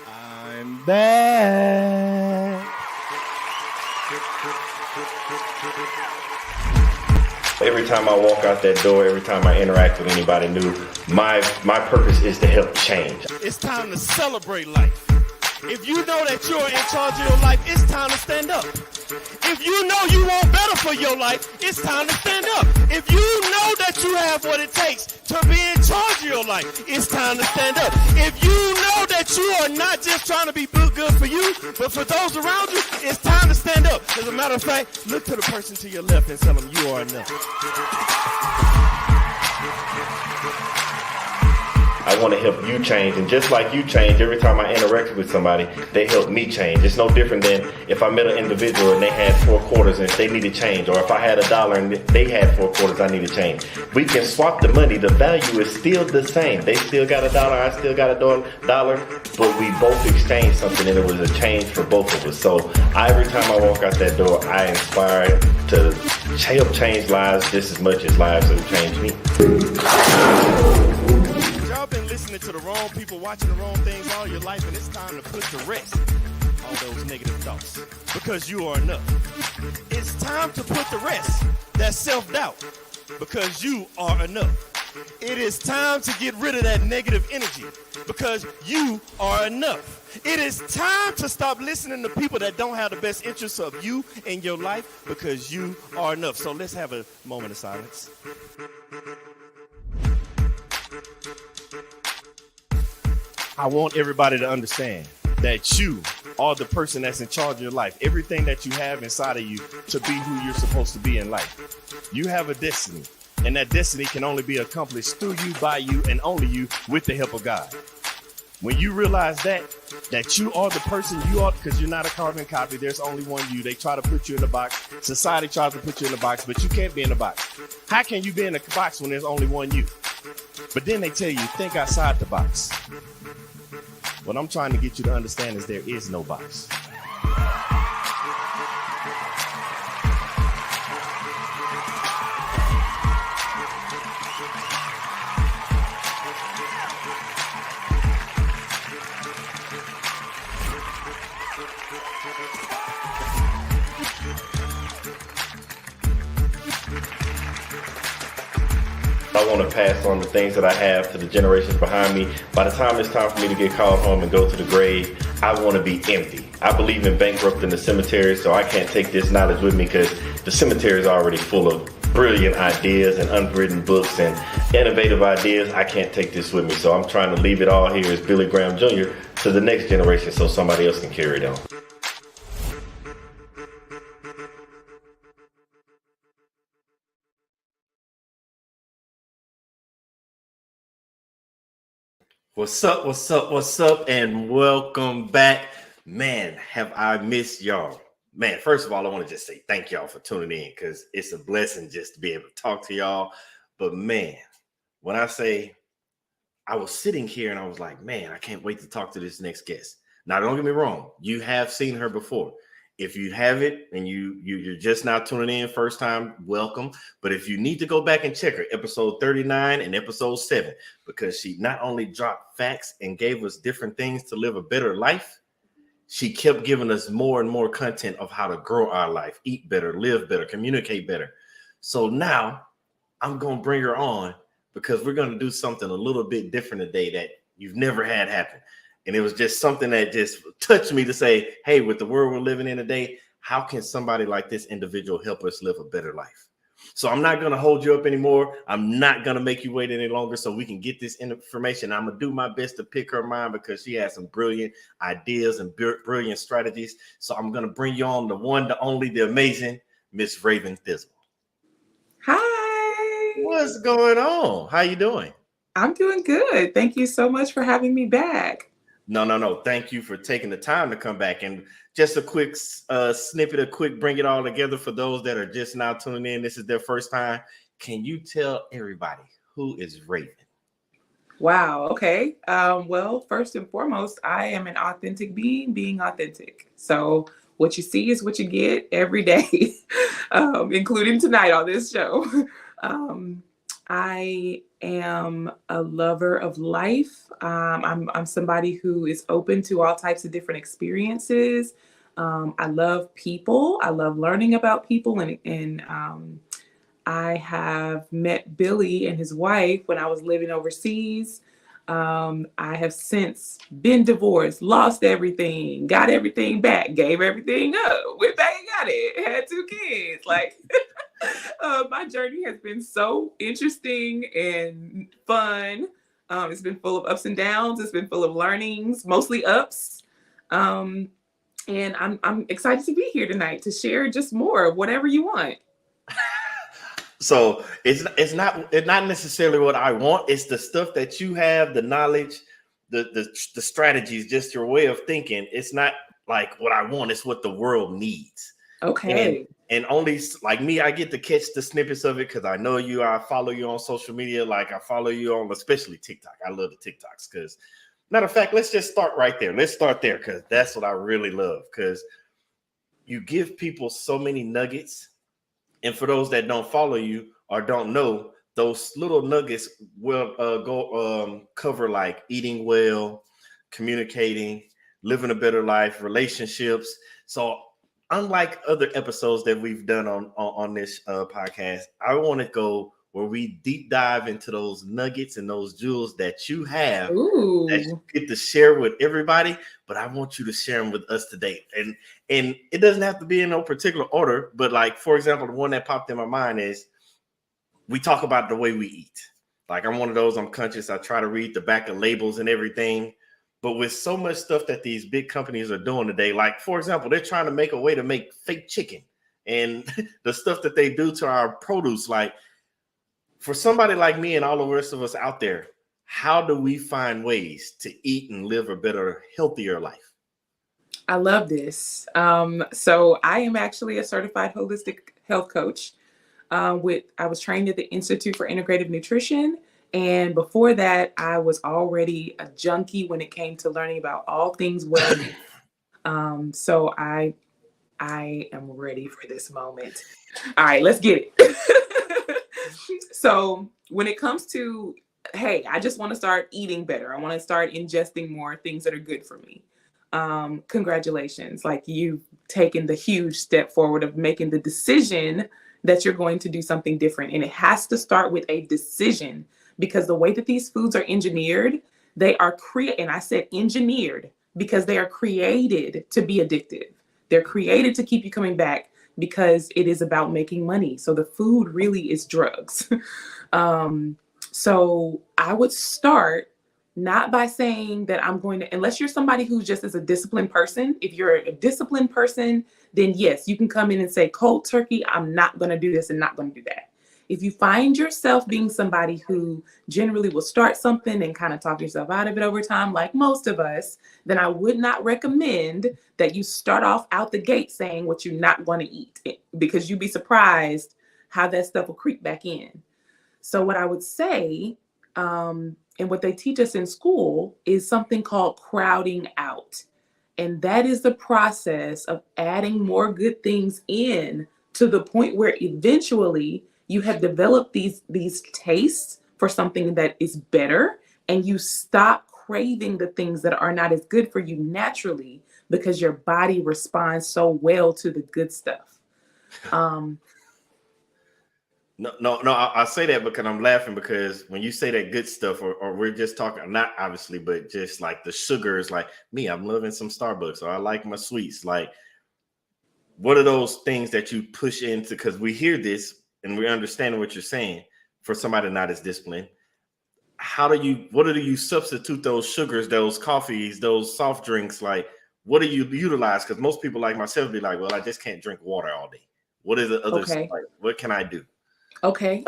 I'm back. Every time I walk out that door, every time I interact with anybody new, my purpose is to help change. It's time to celebrate life. If you know that you're in charge of your life, it's time to stand up. If you know you want better for your life, it's time to stand up. If you know that you have what it takes to be in charge of your life, it's time to stand up. If you know that you are not just trying to be good for you, but for those around you, it's time to stand up. As a matter of fact, look to the person to your left and tell them you are enough. I want to help you change, and just like you change, every time I interact with somebody, they help me change. It's no different than if I met an individual and they had 4 quarters and they needed change, or if I had $1 and they had 4 quarters, I need to change. We can swap the money. The value is still the same. They still got $1, I still got $1, but we both exchanged something, and it was a change for both of us. So every time I walk out that door, I inspire to help change lives just as much as lives have changed me. Y'all been listening to the wrong people, watching the wrong things all your life, and it's time to put to rest all those negative thoughts, because you are enough. It's time to put to rest that self-doubt, because you are enough. It is time to get rid of that negative energy, because you are enough. It is time to stop listening to people that don't have the best interests of you in your life, because you are enough. So let's have a moment of silence. I want everybody to understand that you are the person that's in charge of your life. Everything that you have inside of you to be who you're supposed to be in life. You have a destiny, and that destiny can only be accomplished through you, by you, and only you, with the help of God. When you realize that you are the person you are, because you're not a carbon copy, there's only one you. They try to put you in a box. Society tries to put you in a box, but you can't be in a box. How can you be in a box when there's only one you? But then they tell you, think outside the box. What I'm trying to get you to understand is there is no box. I want to pass on the things that I have to the generations behind me. By the time it's time for me to get called home and go to the grave, I want to be empty. I believe in bankrupting the cemetery, so I can't take this knowledge with me, because the cemetery is already full of brilliant ideas and unwritten books and innovative ideas. I can't take this with me, so I'm trying to leave it all here as Billy Graham Jr. to the next generation so somebody else can carry it on. What's up, and welcome back. Man, have I missed y'all. Man, first of all, I want to just say thank y'all for tuning in, because it's a blessing just to be able to talk to y'all. But man, when I say I was sitting here and I was like, man, I can't wait to talk to this next guest. Now, don't get me wrong. You have seen her before. If you haven't and you're just now tuning in first time, welcome. But if you need to go back and check her, episode 39 and episode 7, because she not only dropped facts and gave us different things to live a better life, she kept giving us more and more content of how to grow our life, eat better, live better, communicate better. So now I'm going to bring her on, because we're going to do something a little bit different today that you've never had happen. And it was just something that just touched me to say, hey, with the world we're living in today, how can somebody like this individual help us live a better life? So I'm not going to hold you up anymore. I'm not going to make you wait any longer so we can get this information. I'm going to do my best to pick her mind, because she has some brilliant ideas and brilliant strategies. So I'm going to bring you on the one, the only, the amazing Miss Raven Thizzle. Hi. What's going on? How you doing? I'm doing good. Thank you so much for having me back. No. Thank you for taking the time to come back. And just a quick snippet, bring it all together for those that are just now tuning in. This is their first time. Can you tell everybody, who is Raven? Wow. Okay. Well, first and foremost, I am an authentic being authentic. So what you see is what you get every day, including tonight on this show. I am a lover of life. I'm somebody who is open to all types of different experiences. I love people. I love learning about people, and I have met Billy and his wife when I was living overseas. I have since been divorced, lost everything, got everything back, gave everything up, went back and got it, had 2 kids. Like, my journey has been so interesting and fun. It's been full of ups and downs. It's been full of learnings, mostly ups. And I'm excited to be here tonight to share just more of whatever you want. So it's not necessarily what I want. It's the stuff that you have, the knowledge, the strategies, just your way of thinking. It's not like what I want. It's what the world needs. Okay. And only like me, I get to catch the snippets of it because I know you. I follow you on social media. Like I follow you on especially TikTok. I love the TikToks because, matter of fact, let's just start right there. Let's start there because that's what I really love because you give people so many nuggets. And for those that don't follow you or don't know, those little nuggets will cover like eating well, communicating, living a better life, relationships. So unlike other episodes that we've done on this podcast, I want to go where we deep dive into those nuggets and those jewels that you have that you get to share with everybody. But I want you to share them with us today. And it doesn't have to be in no particular order. But like, for example, the one that popped in my mind is we talk about the way we eat. Like I'm one of those, I'm conscious. I try to read the back of labels and everything. But with so much stuff that these big companies are doing today, like, for example, they're trying to make a way to make fake chicken and the stuff that they do to our produce, like, for somebody like me and all the rest of us out there, how do we find ways to eat and live a better, healthier life? I love this. So I am actually a certified holistic health coach. I was trained at the Institute for Integrative Nutrition. And before that, I was already a junkie when it came to learning about all things wellness. So I am ready for this moment. All right, let's get it. So when it comes to, hey, I just want to start eating better. I want to start ingesting more things that are good for me. Congratulations. Like you've taken the huge step forward of making the decision that you're going to do something different. And it has to start with a decision because the way that these foods are engineered, they are and I said engineered because they are created to be addictive. They're created to keep you coming back because it is about making money. So the food really is drugs. So I would start not by saying that I'm going to, unless you're somebody who just is a disciplined person. If you're a disciplined person, then yes, you can come in and say cold turkey, I'm not going to do this and not going to do that. If you find yourself being somebody who generally will start something and kind of talk yourself out of it over time, like most of us, then I would not recommend that you start off out the gate saying what you're not going to eat because you'd be surprised how that stuff will creep back in. So what I would say, and what they teach us in school is something called crowding out. And that is the process of adding more good things in to the point where eventually you have developed these tastes for something that is better, and you stop craving the things that are not as good for you naturally because your body responds so well to the good stuff. No, I say that because I'm laughing because when you say that good stuff, or we're just talking, not obviously, but just like the sugars, like me, I'm loving some Starbucks, or I like my sweets. Like, what are those things that you push into? Because we hear this and we're understanding what you're saying for somebody not as disciplined. What do you substitute those sugars, those coffees, those soft drinks? Like, what do you utilize? Because most people like myself be like, well, I just can't drink water all day. What is the other stuff? Like, what can I do? Okay.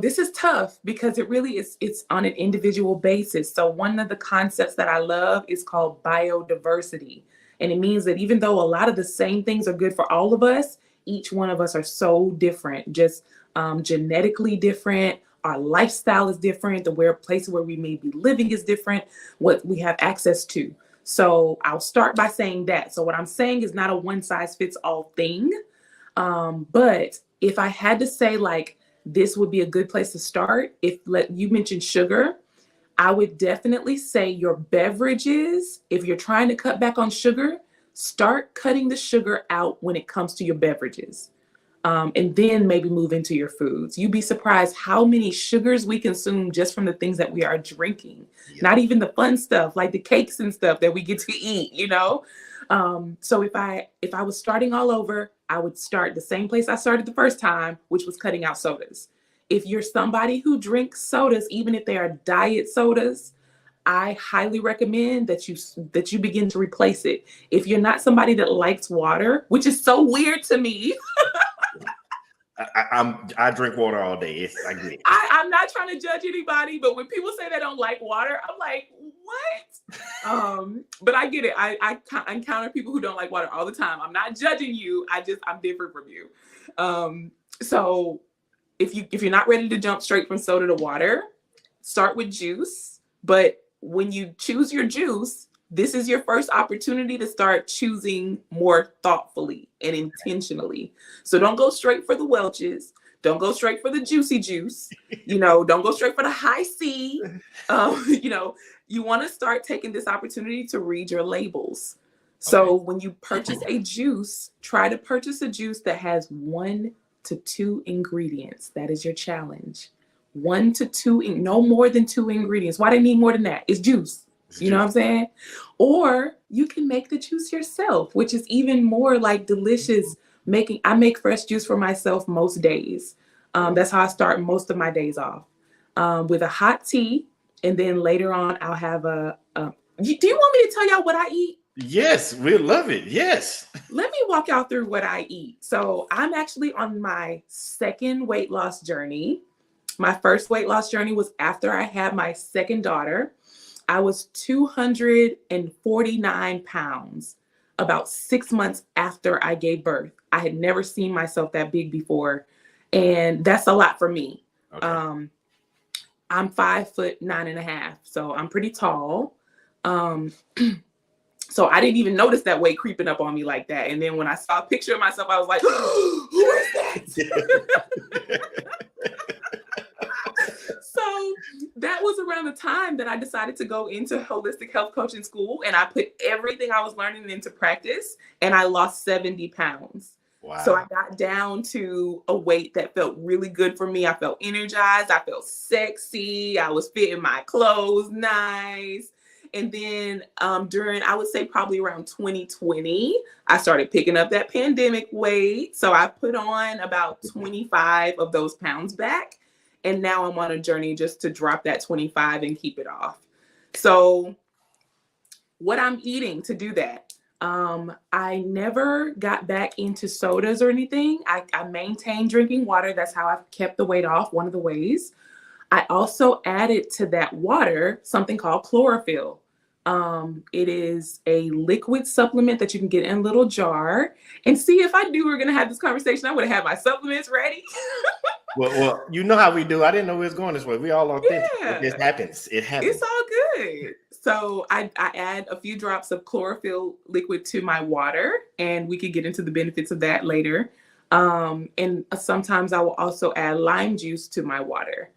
This is tough because it really is, it's on an individual basis. So one of the concepts that I love is called biodiversity. And it means that even though a lot of the same things are good for all of us, each one of us are so different, just genetically different. Our lifestyle is different. The place where we may be living is different, what we have access to. So I'll start by saying that. So what I'm saying is not a one size fits all thing. But if I had to say, like, this would be a good place to start. You mentioned sugar, I would definitely say your beverages, if you're trying to cut back on sugar, start cutting the sugar out when it comes to your beverages. And then maybe move into your foods. You'd be surprised how many sugars we consume just from the things that we are drinking. Yeah. Not even the fun stuff like the cakes and stuff that we get to eat, you know? So if I was starting all over, I would start the same place I started the first time, which was cutting out sodas. If you're somebody who drinks sodas, even if they are diet sodas, I highly recommend that you begin to replace it. If you're not somebody that likes water, which is so weird to me. I drink water all day. I get it. I'm not trying to judge anybody, but when people say they don't like water, I'm like, what? But I get it. I encounter people who don't like water all the time. I'm not judging you. I'm different from you. So if you're not ready to jump straight from soda to water, start with juice. But when you choose your juice, this is your first opportunity to start choosing more thoughtfully and intentionally. So don't go straight for the Welch's. Don't go straight for the juicy juice. Don't go straight for the high C. You want to start taking this opportunity to read your labels. So when you purchase a juice, try to purchase a juice that has 1 to 2 ingredients. That is your challenge. 1 to 2, no more than 2 ingredients. Why do they need more than that? It's juice. You know what I'm saying? Or you can make the juice yourself, which is even more like delicious. I make fresh juice for myself most days. That's how I start most of my days off, with a hot tea. And then later on, I'll have do you want me to tell y'all what I eat? Yes, we love it. Yes. Let me walk y'all through what I eat. So I'm actually on my second weight loss journey. My first weight loss journey was after I had my second daughter. I was 249 pounds about 6 months after I gave birth. I had never seen myself that big before. And that's a lot for me. Okay. I'm 5'9.5", so I'm pretty tall. So I didn't even notice that weight creeping up on me like that. And then when I saw a picture of myself, I was like, who is that? So that was around the time that I decided to go into holistic health coaching school, and I put everything I was learning into practice, and I lost 70 pounds. Wow. So I got down to a weight that felt really good for me. I felt energized. I felt sexy. I was fitting my clothes nice. And then during, I would say probably around 2020, I started picking up that pandemic weight. So I put on about 25 of those pounds back. And now I'm on a journey just to drop that 25 and keep it off. So what I'm eating to do that, I never got back into sodas or anything. I maintained drinking water. That's how I've kept the weight off, one of the ways. I also added to that water something called chlorophyll. It is a liquid supplement that you can get in a little jar. And see, if I knew we were going to have this conversation, I would have had my supplements ready. Well, you know how we do. I didn't know it was going this way. We all authentic. Yeah. It happens. It happens. It's all good. So I add a few drops of chlorophyll liquid to my water, and we could get into the benefits of that later. And sometimes I will also add lime juice to my water.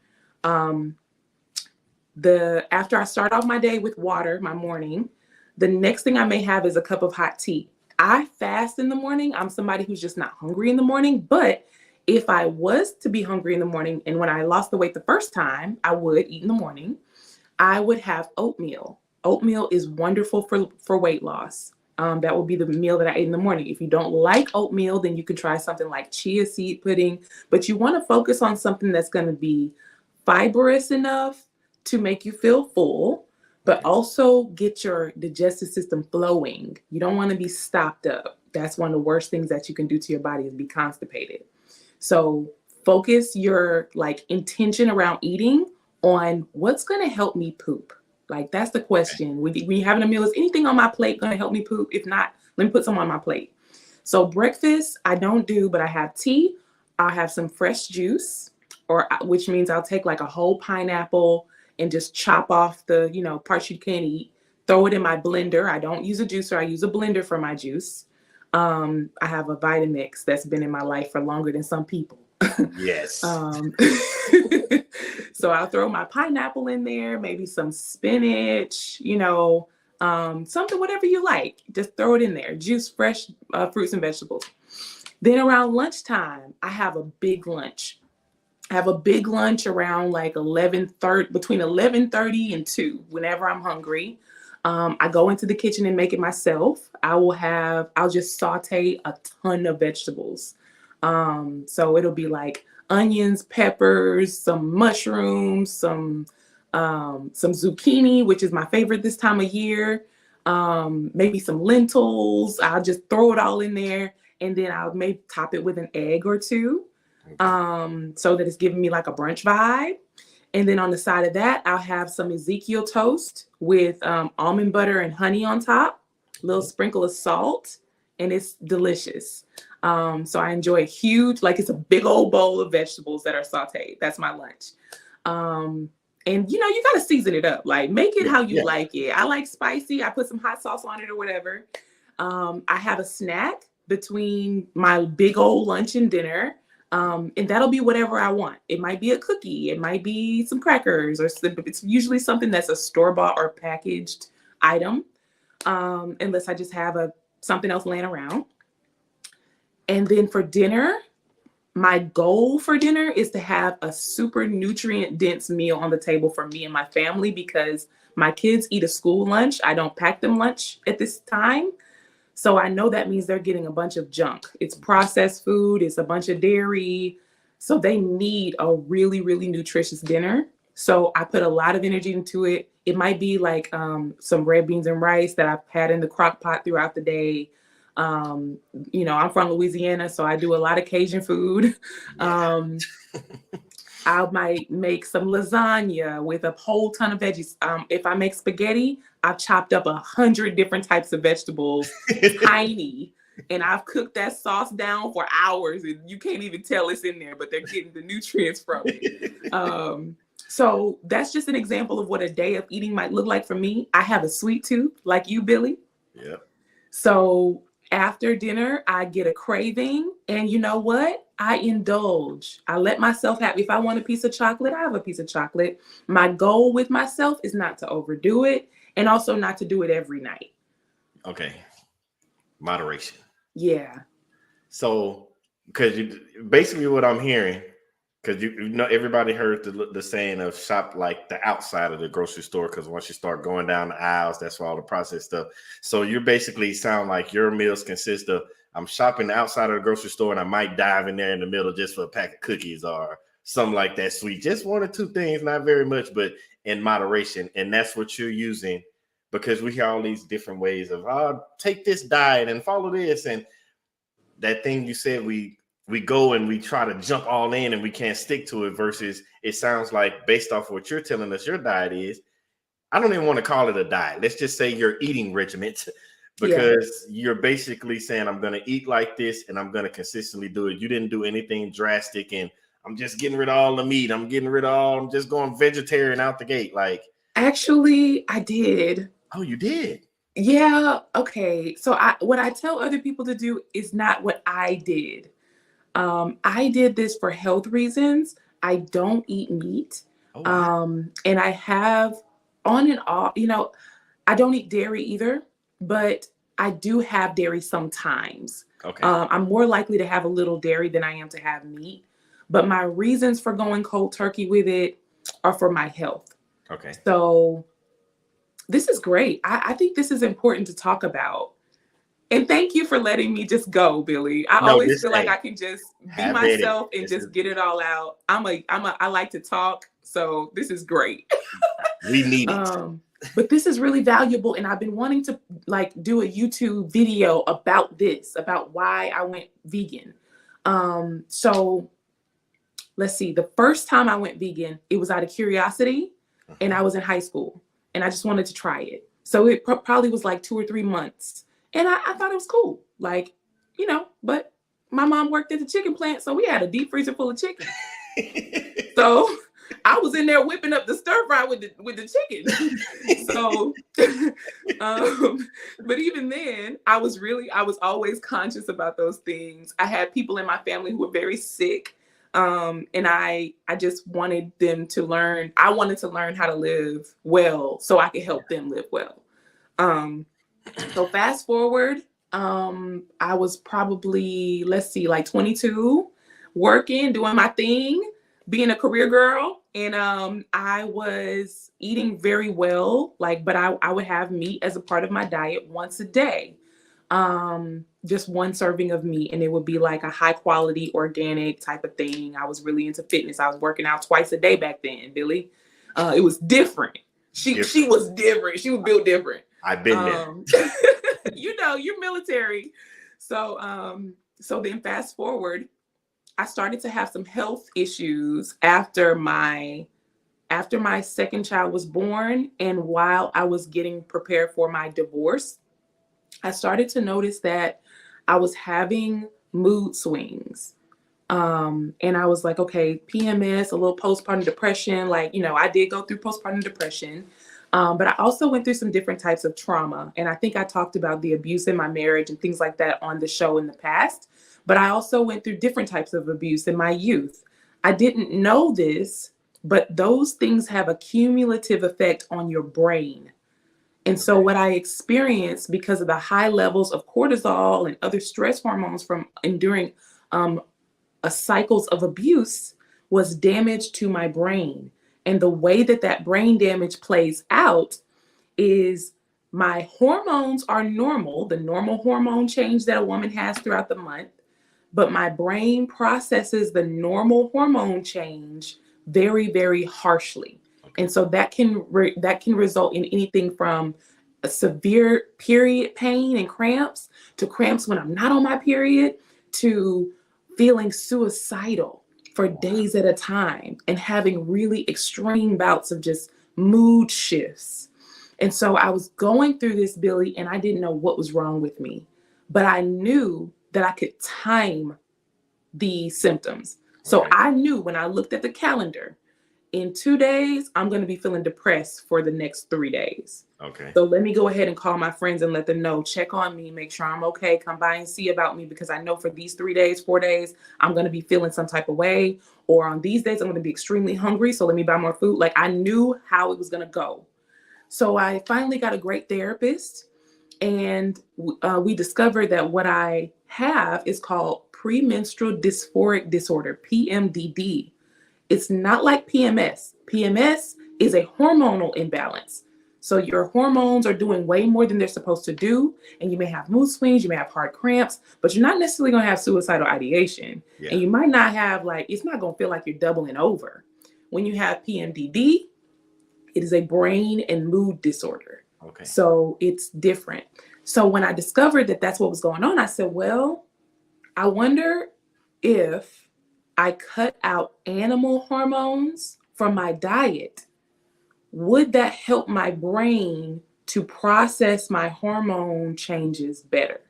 After I start off my day with water, my morning, the next thing I may have is a cup of hot tea. I fast in the morning. I'm somebody who's just not hungry in the morning, but if I was to be hungry in the morning, and when I lost the weight the first time, I would eat in the morning, I would have oatmeal. Oatmeal is wonderful for weight loss. That will be the meal that I ate in the morning. If you don't like oatmeal, then you can try something like chia seed pudding, but you want to focus on something that's going to be fibrous enough to make you feel full, but also get your digestive system flowing. You don't want to be stopped up. That's one of the worst things that you can do to your body, is be constipated. So focus your intention around eating on what's going to help me poop. That's the question. When you're having a meal, is anything on my plate going to help me poop? If not, let me put some on my plate. So breakfast, I don't do, but I have tea. I'll have some fresh juice, which means I'll take a whole pineapple and just chop off the, parts you can't eat, throw it in my blender. I don't use a juicer. I use a blender for my juice. I have a Vitamix that's been in my life for longer than some people. Yes. So I'll throw my pineapple in there, maybe some spinach, something, whatever you like. Just throw it in there. Juice fresh fruits and vegetables. Then around lunchtime, I have a big lunch. I have a big lunch around like 11:30, between 11:30 and 2, whenever I'm hungry. I go into the kitchen and make it myself. I'll just saute a ton of vegetables. So it'll be like onions, peppers, some mushrooms, some zucchini, which is my favorite this time of year. Maybe some lentils. I'll just throw it all in there, and then I'll maybe top it with an egg or two, so that it's giving me like a brunch vibe. And then on the side of that, I'll have some Ezekiel toast with almond butter and honey on top, a little sprinkle of salt, and it's delicious. So I enjoy a huge, like it's a big old bowl of vegetables that are sauteed. That's my lunch. And you got to season it up, like make it how you like it. I like spicy. I put some hot sauce on it or whatever. I have a snack between my big old lunch and dinner. And that'll be whatever I want. It might be a cookie. It might be some crackers, or it's usually something that's a store-bought or packaged item, unless I just have something else laying around. And then for dinner, my goal for dinner is to have a super nutrient-dense meal on the table for me and my family, because my kids eat a school lunch. I don't pack them lunch at this time. So I know that means they're getting a bunch of junk. It's processed food. It's a bunch of dairy. So they need a really, really nutritious dinner. So I put a lot of energy into it. It might be like some red beans and rice that I've had in the crock pot throughout the day. I'm from Louisiana, so I do a lot of Cajun food. I might make some lasagna with a whole ton of veggies. If I make spaghetti, I've chopped up 100 different types of vegetables, tiny, and I've cooked that sauce down for hours, and you can't even tell it's in there, but they're getting the nutrients from it. So that's just an example of what a day of eating might look like for me. I have a sweet tooth, like you, Billy. Yeah. So after dinner, I get a craving, and you know what? I indulge. I let myself have, if I want a piece of chocolate, I have a piece of chocolate. My goal with myself is not to overdo it, and also not to do it every night. Okay. Moderation. Yeah. So, because basically what I'm hearing, because everybody heard the saying of shop like the outside of the grocery store, because once you start going down the aisles, that's where all the processed stuff. So you basically sound like your meals consist of, I'm shopping the outside of the grocery store, and I might dive in there in the middle just for a pack of cookies or something like that sweet. Just one or two things, not very much, but in moderation. And that's what you're using, because we hear all these different ways of, take this diet and follow this. And that thing you said, we go and we try to jump all in and we can't stick to it, versus it sounds like, based off what you're telling us your diet is, I don't even want to call it a diet. Let's just say your eating regimen, because you're basically saying, I'm going to eat like this and I'm going to consistently do it. You didn't do anything drastic and I'm just getting rid of all the meat. I'm just going vegetarian out the gate. Like, actually, I did. Oh, you did? Yeah. Okay. So what I tell other people to do is not what I did. I did this for health reasons. I don't eat meat. Oh, wow. And I have on and off, I don't eat dairy either, but I do have dairy sometimes. Okay. I'm more likely to have a little dairy than I am to have meat. But my reasons for going cold turkey with it are for my health. Okay. So this is great. I think this is important to talk about. And thank you for letting me just go, Billy. I always feel like I can just be myself and just get it all out. I like to talk, so this is great. We need it. But this is really valuable, and I've been wanting to do a YouTube video about this, about why I went vegan. So let's see. The first time I went vegan, it was out of curiosity, and I was in high school, and I just wanted to try it. So it probably was like 2 or 3 months. And I thought it was cool, but my mom worked at the chicken plant, so we had a deep freezer full of chicken. So I was in there whipping up the stir fry with the chicken. So, but even then, I was always conscious about those things. I had people in my family who were very sick. And I just wanted them to learn. I wanted to learn how to live well so I could help them live well. So fast forward, I was probably, let's see, like 22, working, doing my thing, being a career girl. And I was eating very well, but I would have meat as a part of my diet once a day. Just one serving of meat, and it would be like a high quality organic type of thing. I was really into fitness. I was working out twice a day back then, Billy. It was different. She was different. She was built different. I've been there. You're military. So then fast forward, I started to have some health issues after my second child was born, and while I was getting prepared for my divorce, I started to notice that I was having mood swings. And I was like, okay, PMS, a little postpartum depression. I did go through postpartum depression. But I also went through some different types of trauma. And I think I talked about the abuse in my marriage and things like that on the show in the past. But I also went through different types of abuse in my youth. I didn't know this, but those things have a cumulative effect on your brain. And so what I experienced because of the high levels of cortisol and other stress hormones from enduring cycles of abuse was damage to my brain. And the way that brain damage plays out is my hormones are normal, the normal hormone change that a woman has throughout the month, but my brain processes the normal hormone change very, very harshly. And so that can result in anything from a severe period pain and cramps to cramps when I'm not on my period to feeling suicidal for days at a time and having really extreme bouts of just mood shifts. And so I was going through this, Billy, and I didn't know what was wrong with me, but I knew that I could time the symptoms. So I knew when I looked at the calendar, in 2 days, I'm going to be feeling depressed for the next 3 days. Okay. So let me go ahead and call my friends and let them know, check on me, make sure I'm okay, come by and see about me, because I know for these 3 days, 4 days, I'm going to be feeling some type of way. Or on these days, I'm going to be extremely hungry. So let me buy more food. I knew how it was going to go. So I finally got a great therapist, and we discovered that what I have is called premenstrual dysphoric disorder, PMDD. It's not like PMS. PMS is a hormonal imbalance. So your hormones are doing way more than they're supposed to do. And you may have mood swings, you may have hard cramps, but you're not necessarily going to have suicidal ideation. Yeah. And you might not have it's not going to feel like you're doubling over. When you have PMDD, it is a brain and mood disorder. Okay. So it's different. So when I discovered that that's what was going on, I said, well, I wonder if I cut out animal hormones from my diet, would that help my brain to process my hormone changes better?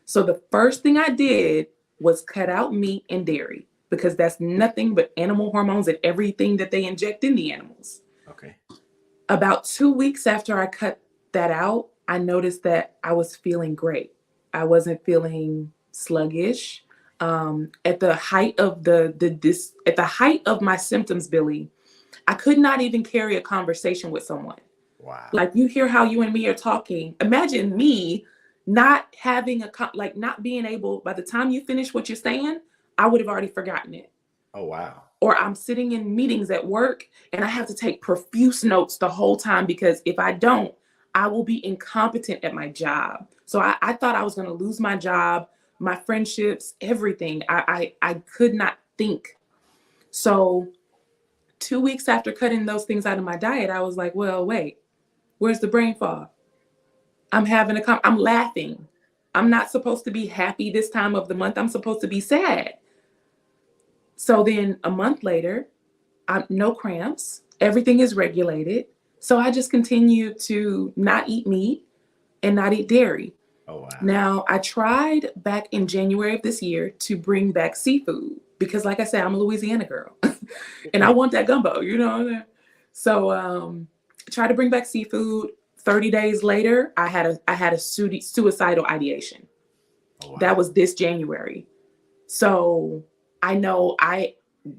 So the first thing I did was cut out meat and dairy, because that's nothing but animal hormones and everything that they inject in the animals. Okay. About 2 weeks after I cut that out, I noticed that I was feeling great. I wasn't feeling sluggish. At the height of at the height of my symptoms, Billy, I could not even carry a conversation with someone. Wow. You hear how you and me are talking. Imagine me not having not being able, by the time you finish what you're saying, I would have already forgotten it. Oh, wow. Or I'm sitting in meetings at work and I have to take profuse notes the whole time, because if I don't, I will be incompetent at my job. So I thought I was going to lose my job, my friendships, everything. I could not think. So 2 weeks after cutting those things out of my diet, I was like, well, wait, where's the brain fog? I'm laughing. I'm not supposed to be happy this time of the month. I'm supposed to be sad. So then a month later, no cramps. Everything is regulated. So I just continue to not eat meat and not eat dairy. Oh, wow. Now, I tried back in January of this year to bring back seafood, because like I said, I'm a Louisiana girl and I want that gumbo, you know? So try to bring back seafood. 30 days later, I had a suicidal ideation. Oh, wow. That was this January. So I know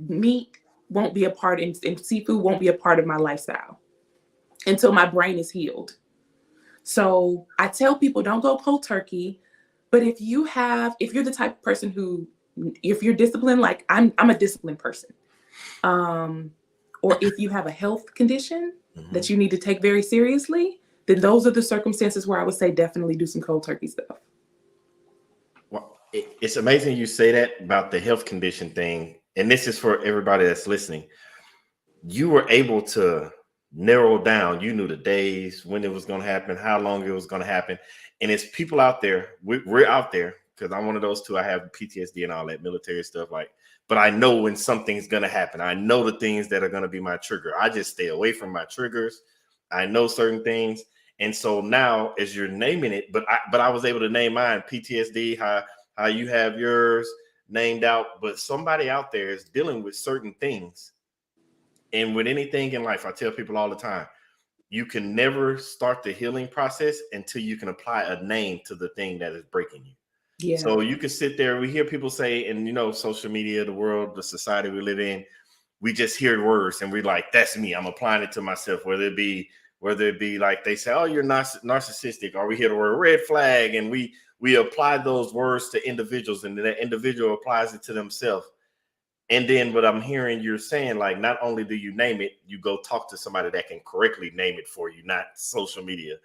meat won't be a part and seafood won't be a part of my lifestyle until my brain is healed. So I tell people don't go cold turkey, but if you're the type of person who, if you're disciplined, like I'm a disciplined person, or if you have a health condition that you need to take very seriously, then those are the circumstances where I would say definitely do some cold turkey stuff. Well, it's amazing you say that about the health condition thing. And this is for everybody that's listening. You were able to narrow down. You knew the days, when it was going to happen, how long it was going to happen. And it's people out there. We're out there, because I'm one of those too. I have PTSD and all that military stuff. But I know when something's going to happen. I know the things that are going to be my trigger. I just stay away from my triggers. I know certain things. And so now, as you're naming it, but I was able to name mine, PTSD, how you have yours named out. But somebody out there is dealing with certain things. And with anything in life, I tell people all the time, you can never start the healing process until you can apply a name to the thing that is breaking you. Yeah. So you can sit there. We hear people say, and social media, the world, the society we live in, we just hear words and we're like, that's me. I'm applying it to myself, whether it be like they say, oh, you're narcissistic, or we hear the word red flag, and we apply those words to individuals, and that individual applies it to themselves. And then what I'm hearing you're saying, like, not only do you name it, you go talk to somebody that can correctly name it for you, not social media.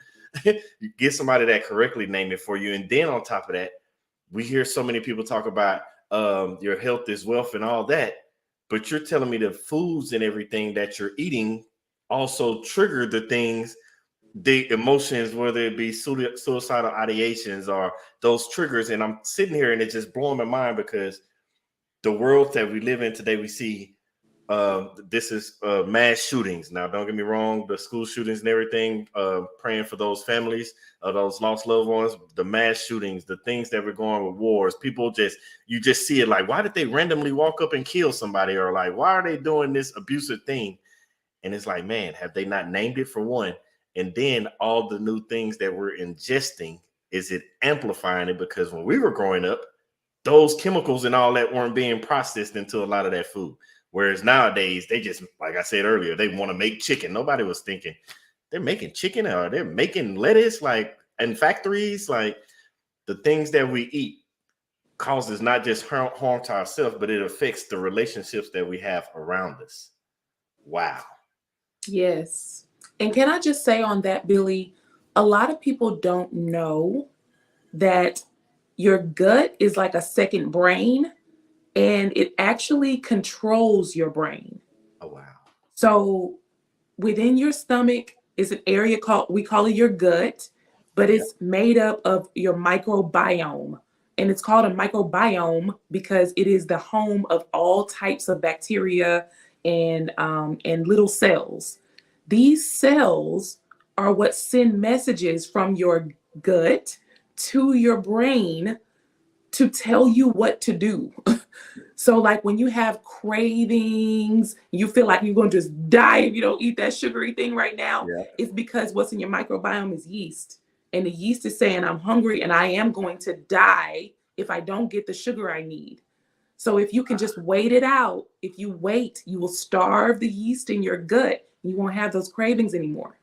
You get somebody that correctly name it for you. And then on top of that, we hear so many people talk about your health is wealth and all that. But you're telling me the foods and everything that you're eating also trigger the things, the emotions, whether it be suicidal ideations or those triggers. And I'm sitting here and it's just blowing my mind, because the world that we live in today, we see this is mass shootings. Now, don't get me wrong, the school shootings and everything, praying for those families, those lost loved ones, the mass shootings, the things that we're going with wars. People you just see it like, why did they randomly walk up and kill somebody? Or like, why are they doing this abusive thing? And it's like, man, have they not named it, for one? And then all the new things that we're ingesting, is it amplifying it? Because when we were growing up, those chemicals and all that weren't being processed into a lot of that food. Whereas nowadays, they just, like I said earlier, they want to make chicken. Nobody was thinking they're making chicken, or they're making lettuce, like in factories. Like, the things that we eat causes not just harm to ourselves, but it affects the relationships that we have around us. Wow. Yes. And can I just say on that, Billy, a lot of people don't know that your gut is like a second brain, and it actually controls your brain. Oh, wow. So within your stomach is an area we call it your gut, but it's made up of your microbiome. And it's called a microbiome because it is the home of all types of bacteria and little cells. These cells are what send messages from your gut to your brain to tell you what to do. So like when you have cravings, you feel like you're going to just die if you don't eat that sugary thing right now. Yeah. It's because what's in your microbiome is yeast. And the yeast is saying, I'm hungry and I am going to die if I don't get the sugar I need. So if you can just wait it out, if you wait, you will starve the yeast in your gut. You won't have those cravings anymore.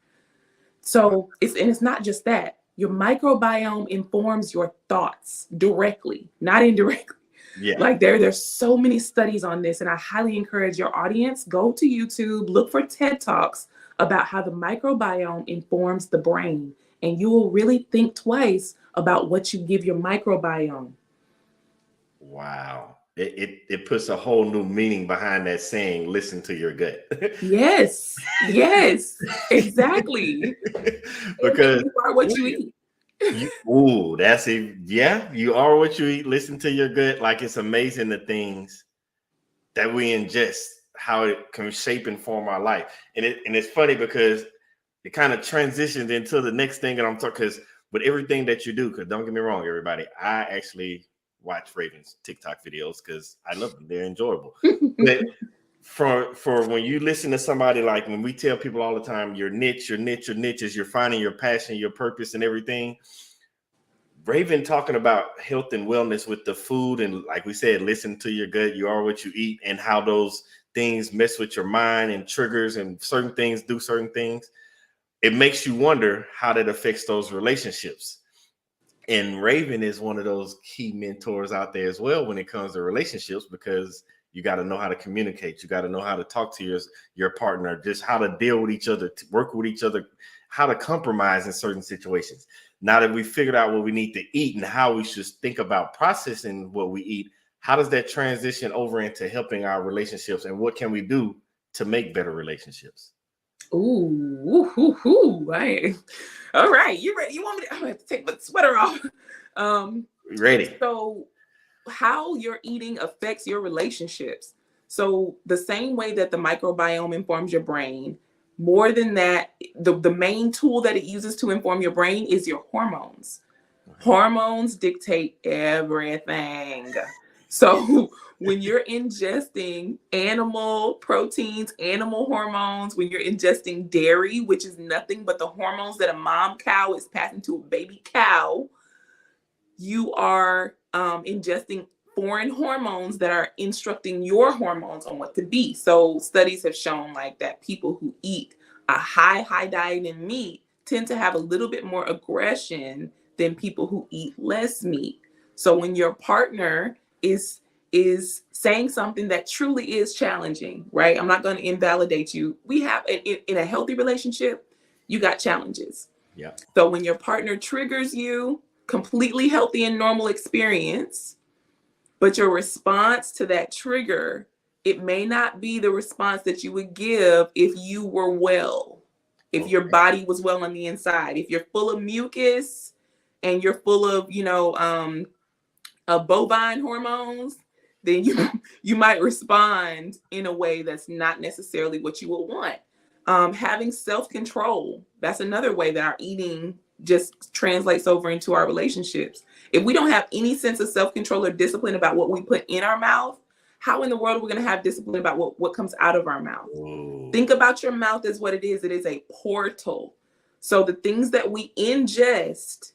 So it's not just that. Your microbiome informs your thoughts directly, not indirectly. Yeah. Like there's so many studies on this, and I highly encourage your audience, go to YouTube, look for TED Talks about how the microbiome informs the brain, and you will really think twice about what you give your microbiome. Wow. It puts a whole new meaning behind that saying, listen to your gut. Yes, exactly. Because you are what you eat. That's it. Yeah, you are what you eat. Listen to your gut. Like, it's amazing the things that we ingest, how it can shape and form our life. And it's funny because it kind of transitions into the next thing that I'm talking, because with everything that you do, because don't get me wrong, everybody, I actually watch Raven's TikTok videos because I love them. They're enjoyable. But for when you listen to somebody, like when we tell people all the time, your niche is you're finding your passion, your purpose and everything. Raven talking about health and wellness with the food, and like we said, listen to your gut. You are what you eat, and how those things mess with your mind and triggers, and certain things do certain things. It makes you wonder how that affects those relationships. And Raven is one of those key mentors out there as well when it comes to relationships, because you got to know how to communicate. You got to know how to talk to your partner, just how to deal with each other, to work with each other, how to compromise in certain situations. Now that we figured out what we need to eat and how we should think about processing what we eat, how does that transition over into helping our relationships, and what can we do to make better relationships? Right. All right, you ready? You want me to? I'm gonna have to take my sweater off. Ready. So, how your eating affects your relationships. So, the same way that the microbiome informs your brain, more than that, the main tool that it uses to inform your brain is your hormones. Hormones dictate everything. So when you're ingesting animal proteins, animal hormones, when you're ingesting dairy, which is nothing but the hormones that a mom cow is passing to a baby cow, you are ingesting foreign hormones that are instructing your hormones on what to be. So studies have shown like that people who eat a high diet in meat tend to have a little bit more aggression than people who eat less meat. So when your partner is saying something that truly is challenging, right? I'm not going to invalidate you. We have in a healthy relationship, you got challenges. Yeah. So when your partner triggers you, completely healthy and normal experience, but your response to that trigger, it may not be the response that you would give if you were well, if your body was well on the inside, if you're full of mucus and you're full of, bovine hormones, then you might respond in a way that's not necessarily what you would want. Having self-control, that's another way that our eating just translates over into our relationships. If we don't have any sense of self-control or discipline about what we put in our mouth, how in the world are we going to have discipline about what comes out of our mouth? Ooh. Think about your mouth as what it is. It is a portal. So the things that we ingest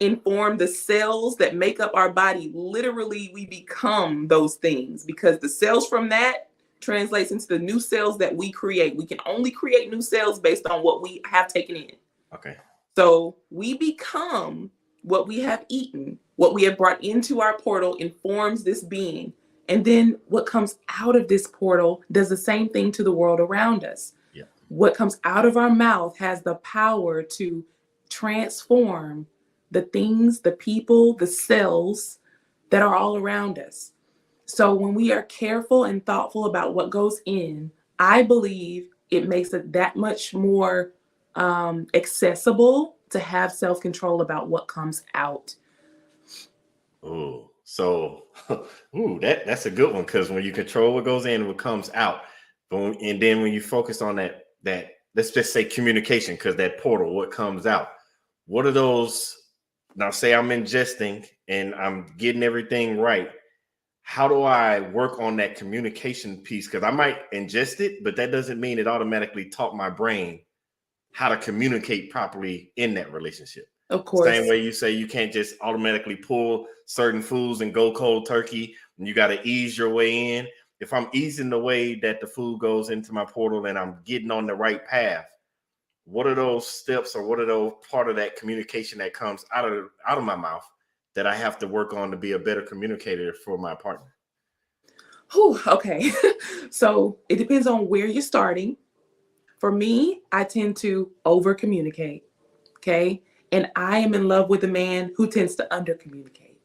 inform the cells that make up our body. Literally, we become those things because the cells from that translates into the new cells that we create. We can only create new cells based on what we have taken in. Okay. So we become what we have eaten. What we have brought into our portal informs this being. And then what comes out of this portal does the same thing to the world around us. Yeah. What comes out of our mouth has the power to transform the things, the people, the cells that are all around us. So when we are careful and thoughtful about what goes in, I believe it makes it that much more accessible to have self-control about what comes out. Ooh, so that's a good one, because when you control what goes in and what comes out, and then when you focus on that let's just say communication, because that portal, what comes out, what are those? Now, say I'm ingesting and I'm getting everything right. How do I work on that communication piece? Because I might ingest it, but that doesn't mean it automatically taught my brain how to communicate properly in that relationship. Of course. Same way you say you can't just automatically pull certain foods and go cold turkey, and you got to ease your way in. If I'm easing the way that the food goes into my portal and I'm getting on the right path, what are those steps, or what are those part of that communication that comes out of my mouth that I have to work on to be a better communicator for my partner? Okay. So it depends on where you're starting. For me, I tend to over communicate. Okay. And I am in love with a man who tends to under communicate.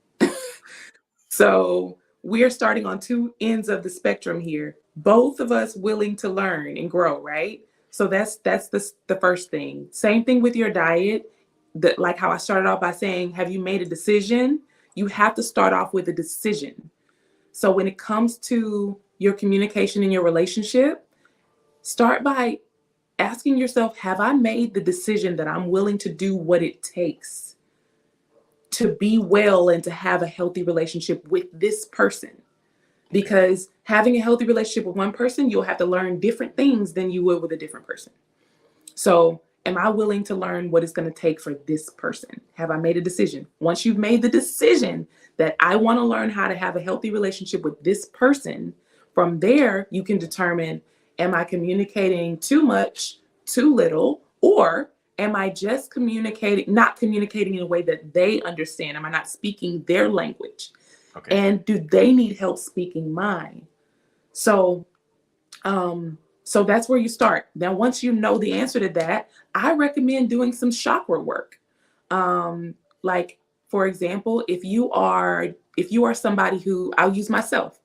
So we're starting on two ends of the spectrum here. Both of us willing to learn and grow, right? So that's the first thing. Same thing with your diet. Like how I started off by saying, have you made a decision? You have to start off with a decision. So when it comes to your communication in your relationship, start by asking yourself, have I made the decision that I'm willing to do what it takes to be well and to have a healthy relationship with this person? Because having a healthy relationship with one person, you'll have to learn different things than you would with a different person. So am I willing to learn what it's going to take for this person? Have I made a decision? Once you've made the decision that I want to learn how to have a healthy relationship with this person, from there, you can determine, am I communicating too much, too little, or am I just not communicating in a way that they understand? Am I not speaking their language? Okay. And do they need help speaking mine? So that's where you start. Now, once you know the answer to that, I recommend doing some chakra work. Like, for example, if you are somebody who, I'll use myself,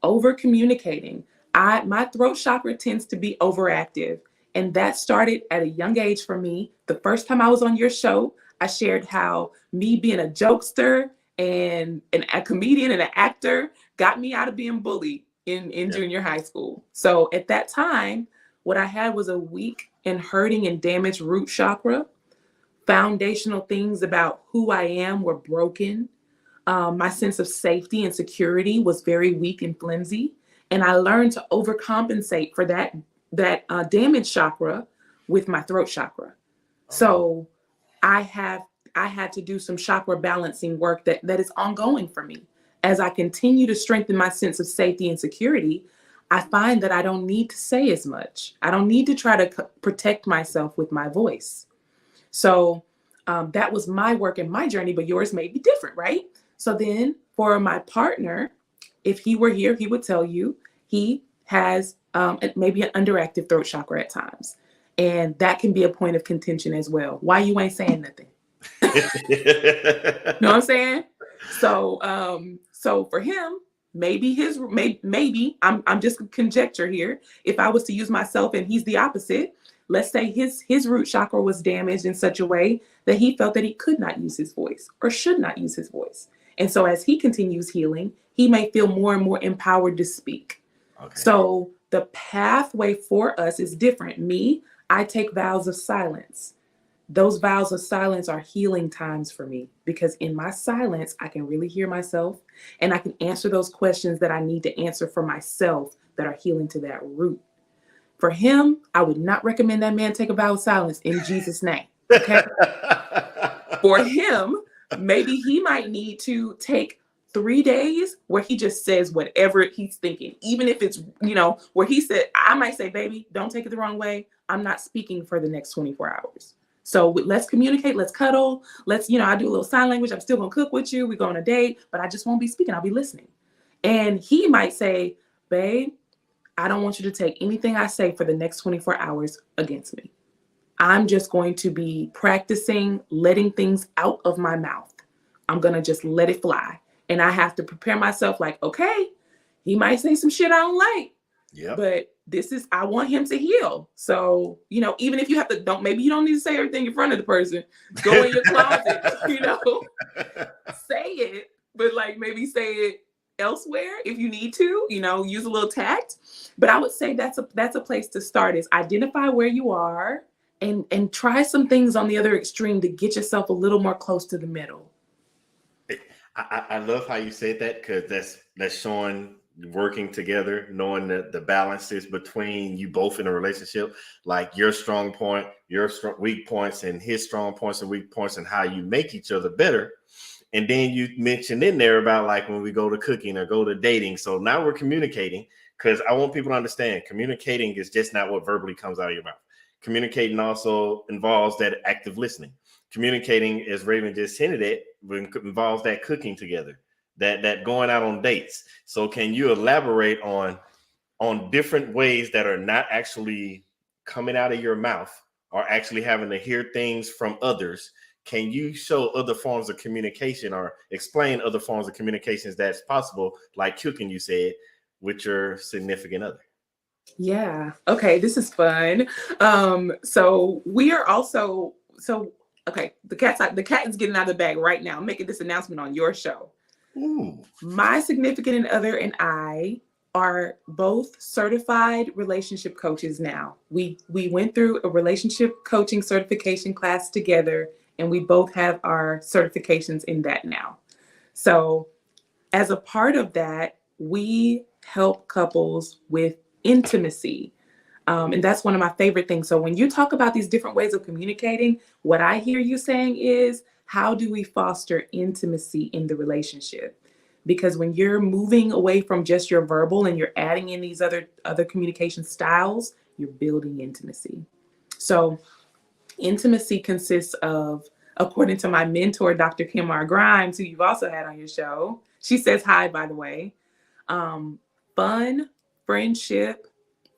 over communicating, my throat chakra tends to be overactive. And that started at a young age for me. The first time I was on your show, I shared how me being a jokester and a comedian and an actor got me out of being bullied in junior high school. So at that time, what I had was a weak and hurting and damaged root chakra. Foundational things about who I am were broken. My sense of safety and security was very weak and flimsy. And I learned to overcompensate for that damaged chakra with my throat chakra. So I had to do some chakra balancing work that is ongoing for me. As I continue to strengthen my sense of safety and security, I find that I don't need to say as much. I don't need to try to protect myself with my voice. So that was my work and my journey, but yours may be different, right? So then for my partner, if he were here, he would tell you he has maybe an underactive throat chakra at times. And that can be a point of contention as well. Why you ain't saying nothing? Know what I'm saying? So for him, maybe I'm just conjecture here. If I was to use myself and he's the opposite, let's say his root chakra was damaged in such a way that he felt that he could not use his voice or should not use his voice. And so as he continues healing, he may feel more and more empowered to speak. Okay. So the pathway for us is different. Me, I take vows of silence. Those vows of silence are healing times for me because in my silence, I can really hear myself and I can answer those questions that I need to answer for myself that are healing to that root. For him, I would not recommend that man take a vow of silence in Jesus' name. Okay. For him, maybe he might need to take 3 days where he just says whatever he's thinking, even if it's, where he said, I might say, baby, don't take it the wrong way. I'm not speaking for the next 24 hours. So let's communicate, let's cuddle. Let's, I do a little sign language. I'm still going to cook with you. We go on a date, but I just won't be speaking. I'll be listening. And he might say, babe, I don't want you to take anything I say for the next 24 hours against me. I'm just going to be practicing letting things out of my mouth. I'm going to just let it fly. And I have to prepare myself like, okay, he might say some shit I don't like. Yeah. But I want him to heal. So, even if you have to, maybe you don't need to say everything in front of the person. Go in your closet, say it, but maybe say it elsewhere if you need to, use a little tact. But I would say that's a place to start is identify where you are and try some things on the other extreme to get yourself a little more close to the middle. I love how you said that because that's showing working together, knowing that the balances between you both in a relationship, like your strong point, your weak points, and his strong points and weak points, and how you make each other better. And then you mentioned in there about when we go to cooking or go to dating. So now we're communicating because I want people to understand communicating is just not what verbally comes out of your mouth. Communicating also involves that active listening. Communicating, as Raven just hinted at, involves that cooking together, that going out on dates. So can you elaborate on different ways that are not actually coming out of your mouth or actually having to hear things from others? Can you show other forms of communication or explain other forms of communications that's possible, like cooking, you said, with your significant other? Yeah. Okay. This is fun. So we are also, okay, the cat is getting out of the bag right now. I'm making this announcement on your show. Ooh. My significant other and I are both certified relationship coaches now. We went through a relationship coaching certification class together, and we both have our certifications in that now. So as a part of that, we help couples with intimacy. And that's one of my favorite things. So when you talk about these different ways of communicating, what I hear you saying is, how do we foster intimacy in the relationship? Because when you're moving away from just your verbal and you're adding in these other communication styles, you're building intimacy. So intimacy consists of, according to my mentor, Dr. Kim R. Grimes, who you've also had on your show. She says hi, by the way. Fun, friendship,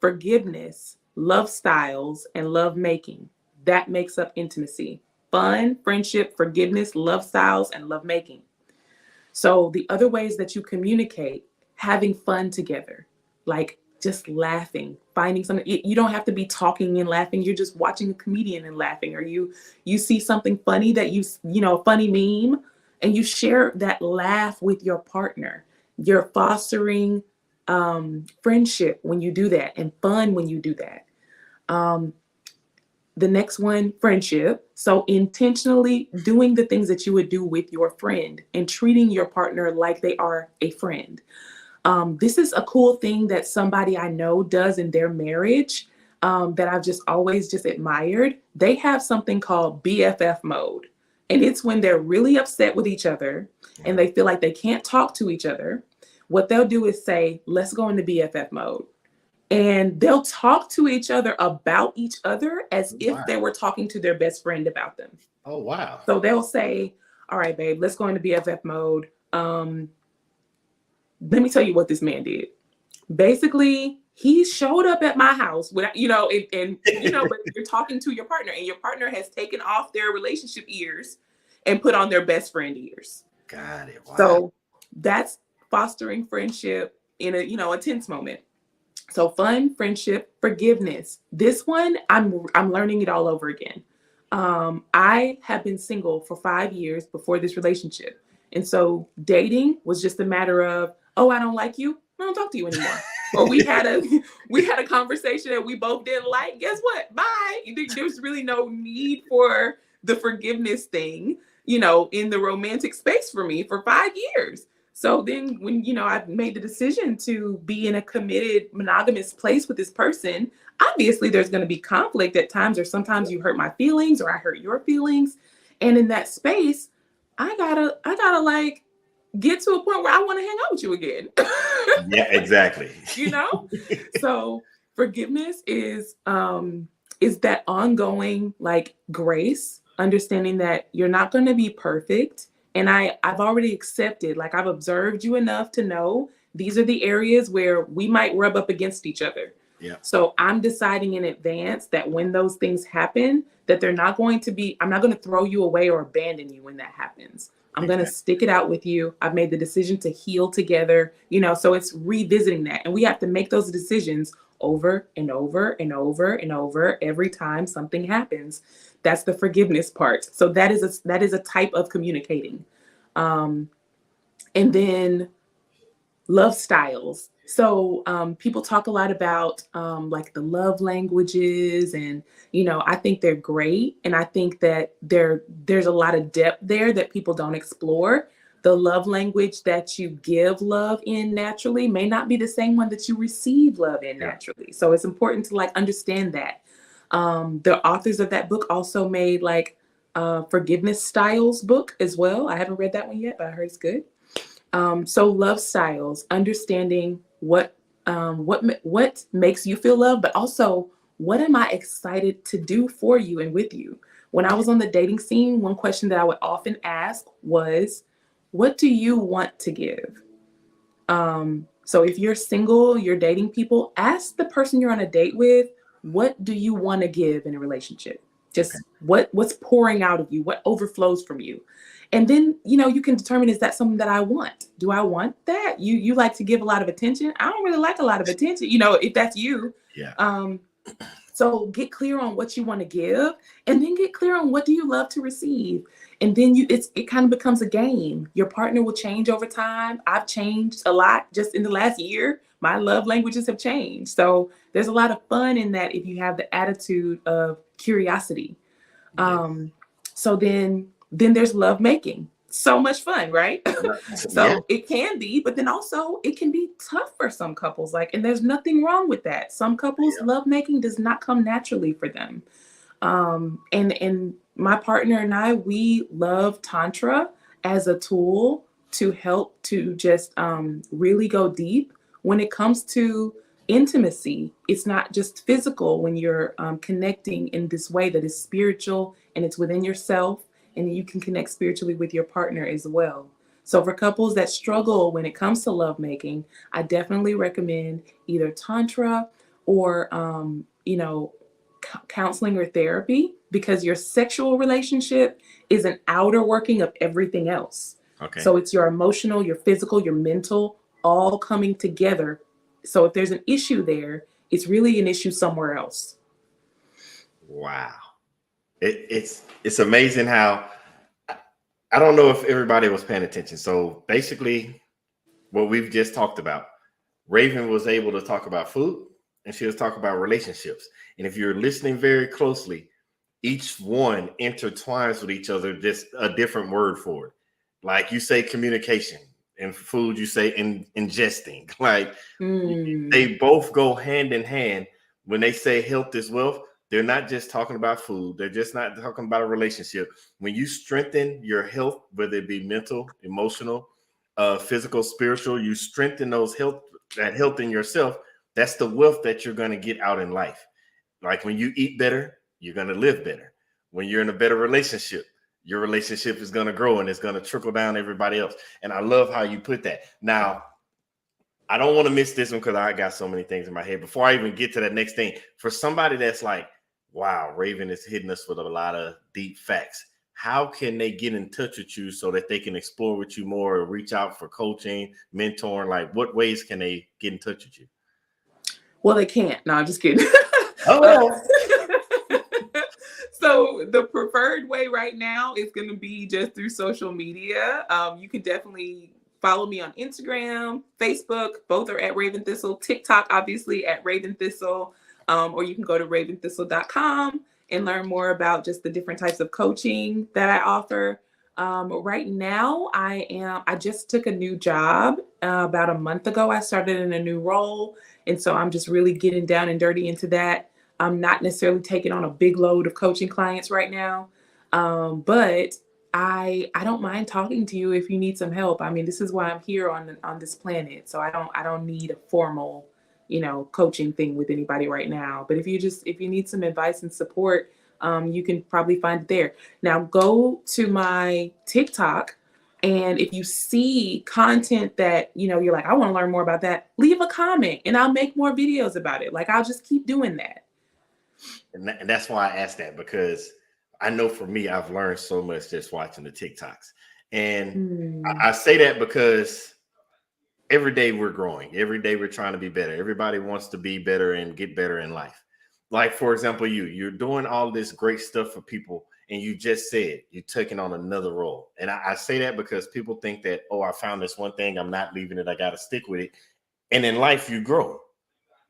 forgiveness, love styles, and love making. That makes up intimacy. Fun, friendship, forgiveness, love styles, and love making. So the other ways that you communicate, having fun together, like just laughing, finding something. You don't have to be talking and laughing. You're just watching a comedian and laughing, or you see something funny that a funny meme, and you share that laugh with your partner. You're fostering friendship when you do that, and fun when you do that. The next one, friendship. So intentionally doing the things that you would do with your friend and treating your partner like they are a friend. This is a cool thing that somebody I know does in their marriage that I've just always admired. They have something called BFF mode. And it's when they're really upset with each other and they feel like they can't talk to each other. What they'll do is say, let's go into BFF mode. And they'll talk to each other about each other as if they were talking to their best friend about them. Oh, wow. So they'll say, all right, babe, let's go into BFF mode. Let me tell you what this man did. Basically, he showed up at my house without, but you're talking to your partner, and your partner has taken off their relationship ears and put on their best friend ears. Got it. Wow. So that's fostering friendship in a tense moment. So fun, friendship, forgiveness. This one, I'm learning it all over again. I have been single for 5 years before this relationship. And so dating was just a matter of, oh, I don't like you, I don't talk to you anymore. Or we had a conversation that we both didn't like. Guess what? Bye. There's really no need for the forgiveness thing, in the romantic space for me for 5 years. So then when, I've made the decision to be in a committed monogamous place with this person, obviously there's going to be conflict at times, or sometimes you hurt my feelings or I hurt your feelings. And in that space, I gotta like get to a point where I want to hang out with you again. Yeah, exactly. So forgiveness is that ongoing like grace, understanding that you're not going to be perfect. And I've already accepted, like I've observed you enough to know these are the areas where we might rub up against each other. Yeah. So I'm deciding in advance that when those things happen, that I'm not going to throw you away or abandon you when that happens. I'm going to stick it out with you. I've made the decision to heal together, so it's revisiting that. And we have to make those decisions over and over and over and over every time something happens. That's the forgiveness part. So that is a type of communicating. And then love styles. So people talk a lot about like the love languages, and I think they're great, and I think that there's a lot of depth there that people don't explore. The love language that you give love in naturally may not be the same one that you receive love in naturally. So it's important to like understand that. The authors of that book also made like forgiveness styles book as well. I haven't read that one yet, but I heard it's good. So love styles, understanding what makes you feel loved, but also what am I excited to do for you and with you? When I was on the dating scene, one question that I would often ask was, what do you want to give? So if you're single, you're dating people, ask the person you're on a date with, what do you want to give in a relationship? Just what's pouring out of you, what overflows from you. And then, you can determine, is that something that I want? Do I want that? You like to give a lot of attention? I don't really like a lot of attention, if that's you. Yeah. So get clear on what you want to give, and then get clear on what do you love to receive. And then it kind of becomes a game. Your partner will change over time. I've changed a lot just in the last year. My love languages have changed. So there's a lot of fun in that if you have the attitude of curiosity. So then there's love making. so much fun, right? So Yeah. it can be, but then also it can be tough for some couples. Like, and there's nothing wrong with that. Some couples, lovemaking does not come naturally for them. And my partner and I, we love Tantra as a tool to help to just really go deep when it comes to intimacy. It's not just physical when you're connecting in this way that is spiritual and it's within yourself, and you can connect spiritually with your partner as well. So for couples that struggle when it comes to lovemaking, I definitely recommend either Tantra or, counseling or therapy, because your sexual relationship is an outer working of everything else. Okay. So it's your emotional, your physical, your mental, all coming together. So if there's an issue there, it's really an issue somewhere else. Wow. It's amazing how, I don't know if everybody was paying attention. So basically what we've just talked about, Raven was able to talk about food and she was talking about relationships. And if you're listening very closely, each one intertwines with each other, just a different word for it. Like you say communication, and food you say ingesting. Like they both go hand in hand. When they say health is wealth, they're not just talking about food. They're just not talking about a relationship. When you strengthen your health, whether it be mental, emotional, physical, spiritual, you strengthen that health in yourself. That's the wealth that you're going to get out in life. Like when you eat better, you're going to live better. When you're in a better relationship, your relationship is going to grow and it's going to trickle down to everybody else. And I love how you put that. Now, I don't want to miss this one because I got so many things in my head. Before I even get to that next thing, for somebody that's like, wow, Raven is hitting us with a lot of deep facts. How can they get in touch with you so that they can explore with you more or reach out for coaching, mentoring? Like what ways can they get in touch with you? Well, they can't. No, I'm just kidding. Oh. So the preferred way right now is going to be just through social media. You can definitely follow me on Instagram, Facebook. Both are at Raven Thistle. TikTok, obviously, at Raven Thistle. Or you can go to raventhistle.com and learn more about just the different types of coaching that I offer. Right now, I just took a new job about a month ago. I started in a new role. And so I'm just really getting down and dirty into that. I'm not necessarily taking on a big load of coaching clients right now. But I don't mind talking to you if you need some help. I mean, this is why I'm here on this planet. So I don't need a formal, coaching thing with anybody right now. But if you need some advice and support, you can probably find it there. Now go to my TikTok, and if you see content that, you're like, I want to learn more about that, leave a comment and I'll make more videos about it. Like I'll just keep doing that. And that's why I asked that, because I know for me, I've learned so much just watching the TikToks. And I say that because every day we're growing. Every day we're trying to be better. Everybody wants to be better and get better in life. Like, for example, you're doing all this great stuff for people, and you just said you're taking on another role. And I say that because people think that, oh, I found this one thing, I'm not leaving it, I got to stick with it. And in life, you grow.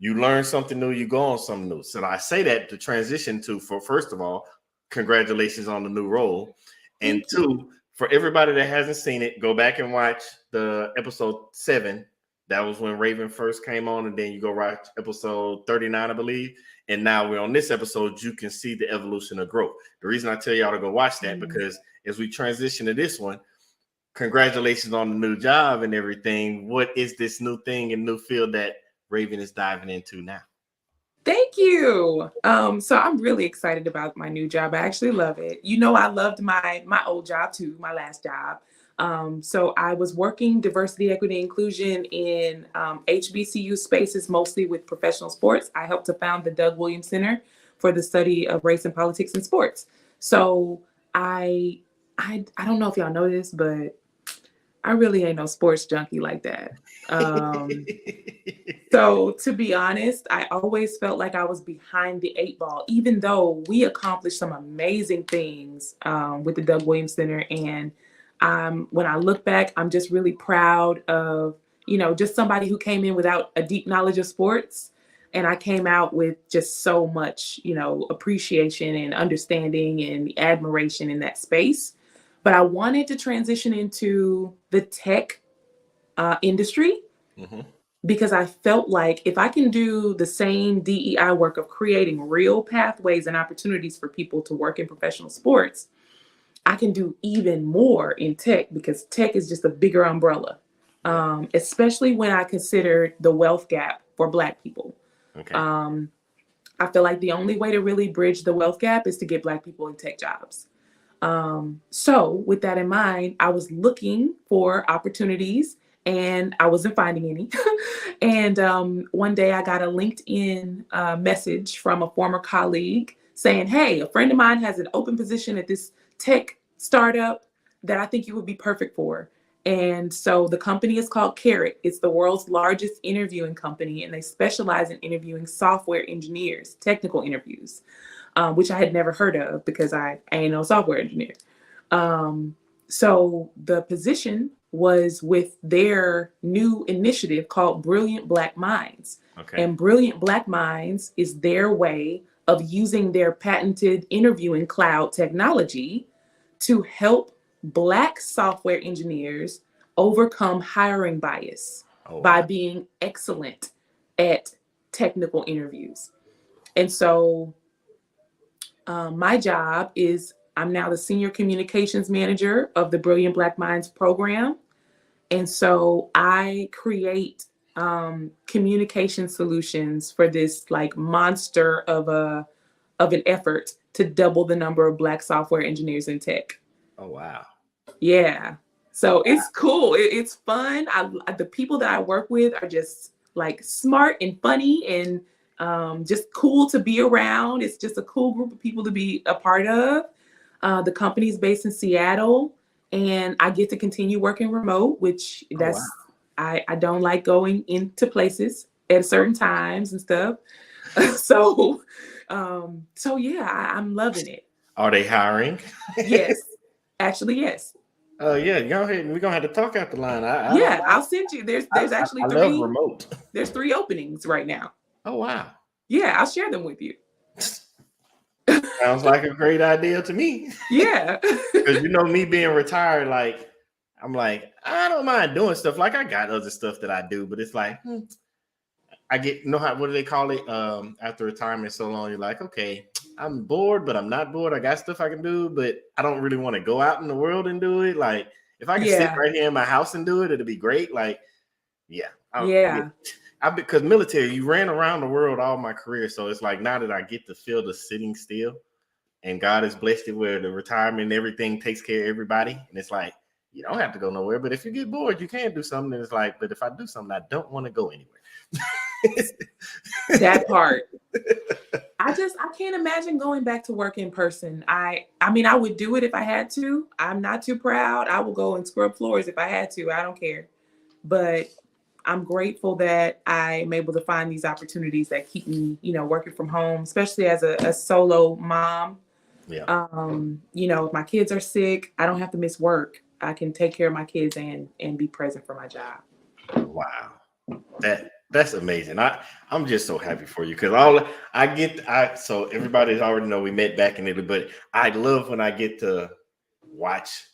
You learn something new, you go on something new. So I say that to transition to, for first of all, congratulations on the new role. And two, for everybody that hasn't seen it, go back and watch the episode 7. That was when Raven first came on. And then you go watch episode 39, I believe. And now we're on this episode, you can see the evolution of growth. The reason I tell y'all to go watch that, because as we transition to this one, congratulations on the new job and everything. What is this new thing and new field that Raven is diving into now? Thank you. So I'm really excited about my new job. I actually love it. I loved my old job too, my last job. So I was working diversity, equity, inclusion in HBCU spaces, mostly with professional sports. I helped to found the Doug Williams Center for the study of race and politics in sports. So I don't know if y'all know this, but I really ain't no sports junkie like that. So to be honest, I always felt like I was behind the 8 ball, even though we accomplished some amazing things with the Doug Williams Center. And when I look back, I'm just really proud of, just somebody who came in without a deep knowledge of sports. And I came out with just so much, appreciation and understanding and admiration in that space. but I wanted to transition into the tech industry Mhm. because I felt like if I can do the same DEI work of creating real pathways and opportunities for people to work in professional sports, I can do even more in tech because tech is just a bigger umbrella, especially when I consider the wealth gap for Black people. Okay. I feel like the only way to really bridge the wealth gap is to get Black people in tech jobs. So with that in mind, I was looking for opportunities and I wasn't finding any. And one day I got a LinkedIn message from a former colleague saying, hey, a friend of mine has an open position at this tech startup that I think you would be perfect for. And so the company is called Carrot. It's the world's largest interviewing company, and they specialize in interviewing software engineers, technical interviews, which I had never heard of because I ain't no software engineer. So the position was with their new initiative called Brilliant Black Minds. Okay. And Brilliant Black Minds is their way of using their patented interviewing cloud technology to help Black software engineers overcome hiring bias by being excellent at technical interviews. And so my job is I'm now the senior communications manager of the Brilliant Black Minds program. And so I create communication solutions for this like monster of an effort to double the number of Black software engineers in tech. Oh, wow. Yeah. So it's cool. It's fun. The people that I work with are just like smart and funny and just cool to be around. It's just a cool group of people to be a part of. The company's based in Seattle, and I get to continue working remote, which I don't like going into places at certain times and stuff. So yeah, I'm loving it. Are they hiring? Yes, actually, yes. Yeah, go ahead. We're gonna have to talk out the line. I'll send you. There's actually I three. love remote. There's 3 openings right now. Oh, wow. Yeah, I'll share them with you. Sounds like a great idea to me. Yeah. Because me being retired, like I'm like, I don't mind doing stuff. Like I got other stuff that I do, but it's like I get what do they call it? After retirement so long, you're like, okay, I'm bored, but I'm not bored. I got stuff I can do, but I don't really want to go out in the world and do it. Like if I can sit right here in my house and do it, it'd be great. Like, because military, you ran around the world all my career. So it's like now that I get to feel the sitting still, and God has blessed it where the retirement and everything takes care of everybody. And it's like, you don't have to go nowhere. But if you get bored, you can do something. And it's like, but if I do something, I don't want to go anywhere. That part. I can't imagine going back to work in person. I mean, I would do it if I had to. I'm not too proud. I will go and scrub floors if I had to. I don't care. But I'm grateful that I'm able to find these opportunities that keep me, working from home, especially as a solo mom. Yeah. If my kids are sick, I don't have to miss work. I can take care of my kids and be present for my job. Wow. That's amazing. I'm just so happy for you because so everybody's already know we met back in Italy, but I love when I get to watch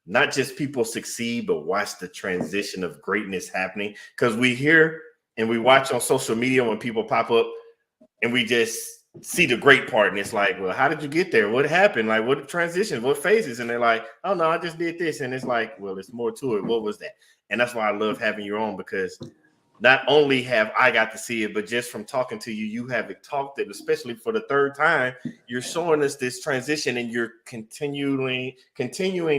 not just people succeed, but watch the transition of greatness happening. Because we hear and we watch on social media when people pop up and we just see the great part. And it's like, well, how did you get there? What happened? Like what transitions, what phases? And they're like, oh no, I just did this. And it's like, well, there's more to it. What was that? And that's why I love having you on, because not only have I got to see it, but just from talking to you, you have talked it, especially for the third time, you're showing us this transition and you're continuing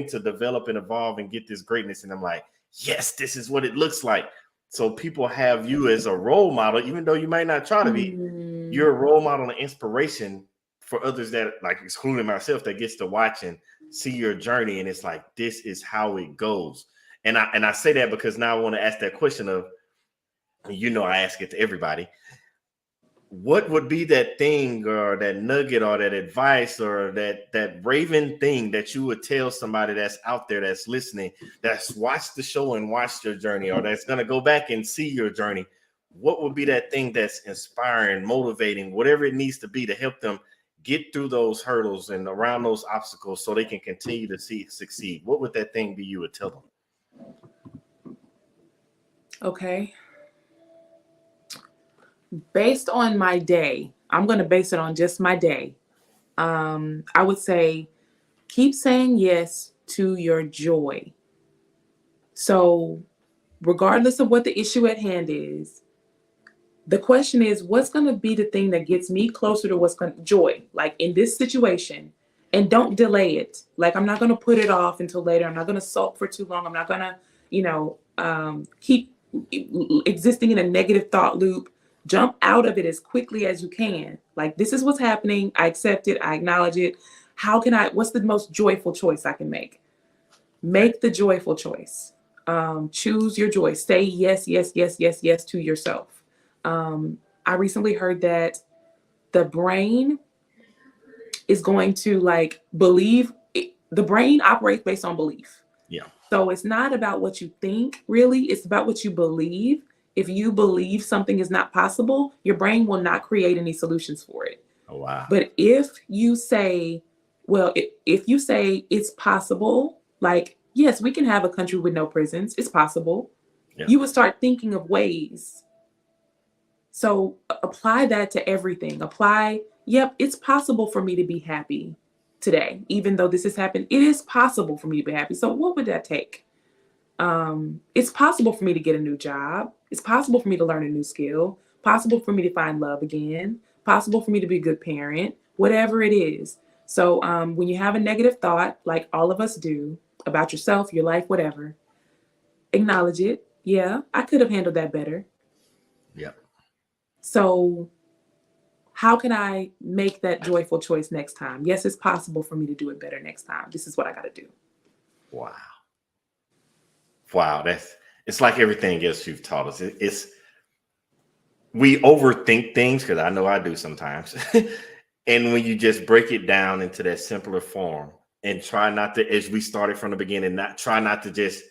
to develop and evolve and get this greatness. And I'm like, yes, this is what it looks like. So people have you as a role model, even though you might not try to be, you're a role model and inspiration for others that, like, excluding myself, that gets to watch and see your journey. And it's like, this is how it goes. And I say that because now I want to ask that question of, I ask it to everybody. What would be that thing or that nugget or that advice or that raven thing that you would tell somebody that's out there that's listening, that's watched the show and watched your journey, or that's going to go back and see your journey? What would be that thing that's inspiring, motivating, whatever it needs to be to help them get through those hurdles and around those obstacles so they can continue to succeed, what would that thing be you would tell them? Okay. Based on my day, I'm going to base it on just my day. I would say keep saying yes to your joy. So regardless of what the issue at hand is, the question is, what's going to be the thing that gets me closer to what's going to joy, like in this situation, and don't delay it. Like, I'm not going to put it off until later. I'm not going to sulk for too long. I'm not going to, keep existing in a negative thought loop. Jump out of it as quickly as you can. Like, this is what's happening. I accept it. I acknowledge it. What's the most joyful choice I can make? Make the joyful choice. Choose your joy. Say yes, yes, yes, yes, yes to yourself. I recently heard that the brain is going to believe. The brain operates based on belief. Yeah. So it's not about what you think, really. It's about what you believe. If you believe something is not possible, your brain will not create any solutions for it. Oh, wow. But if you say, if you say it's possible, like, yes, we can have a country with no prisons. It's possible. Yeah. You would start thinking of ways. So apply that to everything. It's possible for me to be happy today. Even though this has happened, it is possible for me to be happy. So what would that take? It's possible for me to get a new job. It's possible for me to learn a new skill. Possible for me to find love again. Possible for me to be a good parent. Whatever it is. So when you have a negative thought, like all of us do, about yourself, your life, whatever, acknowledge it. Yeah, I could have handled that better. Yeah. So how can I make that joyful choice next time? Yes, it's possible for me to do it better next time. This is what I got to do. Wow. It's like everything else you've taught us. We overthink things, because I know I do sometimes. And when you just break it down into that simpler form and try not to, as we started from the beginning, try not to just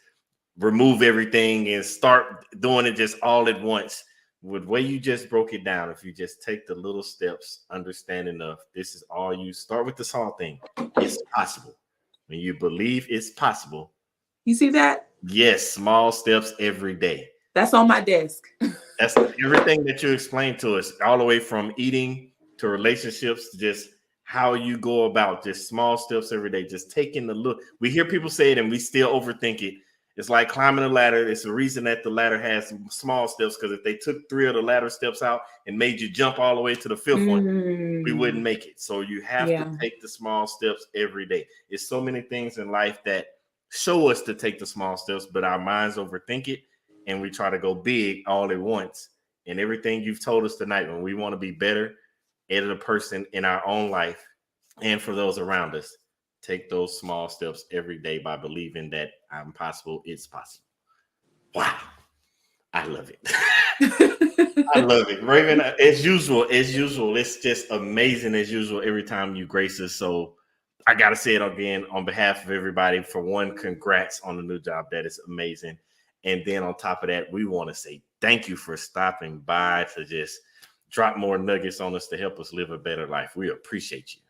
remove everything and start doing it just all at once. With the way you just broke it down, if you just take the little steps, understanding of this is all you start with, the small thing. It's possible. When you believe it's possible. You see that? Yes, small steps every day. That's on my desk. That's everything that you explained to us, all the way from eating to relationships, to just how you go about just small steps every day. Just taking the look. We hear people say it and we still overthink it. It's like climbing a ladder. It's the reason that the ladder has small steps, because if they took 3 of the ladder steps out and made you jump all the way to the 5th one, we wouldn't make it. So you have to take the small steps every day. It's so many things in life that show us to take the small steps, but our minds overthink it and we try to go big all at once. And everything you've told us tonight, when we want to be better as a person in our own life and for those around us, take those small steps every day by believing that I'm possible. It's possible. Wow. I love it. I love it. Raven, as usual, it's just amazing as usual every time you grace us. So I got to say it again on behalf of everybody. For one, congrats on the new job. That is amazing. And then on top of that, we want to say thank you for stopping by to just drop more nuggets on us to help us live a better life. We appreciate you.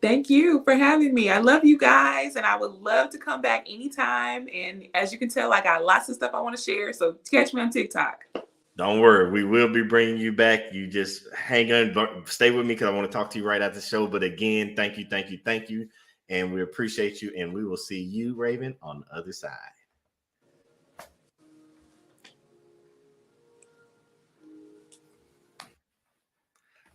Thank you for having me. I love you guys, and I would love to come back anytime. And as you can tell, I got lots of stuff I want to share. So catch me on TikTok. Don't worry. We will be bringing you back. You just hang on. Stay with me because I want to talk to you right after the show. But again, thank you. And we appreciate you. And we will see you, Raven, on the other side.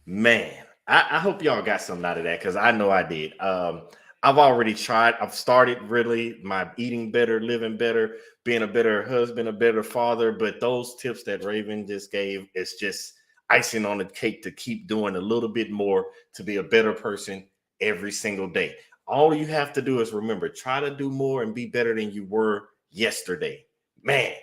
Man, I hope y'all got something out of that, because I know I did. I've already tried. I've started really my eating better, living better, being a better husband, a better father. But those tips that Raven just gave, it's just icing on the cake to keep doing a little bit more to be a better person every single day. All you have to do is remember, try to do more and be better than you were yesterday. Man,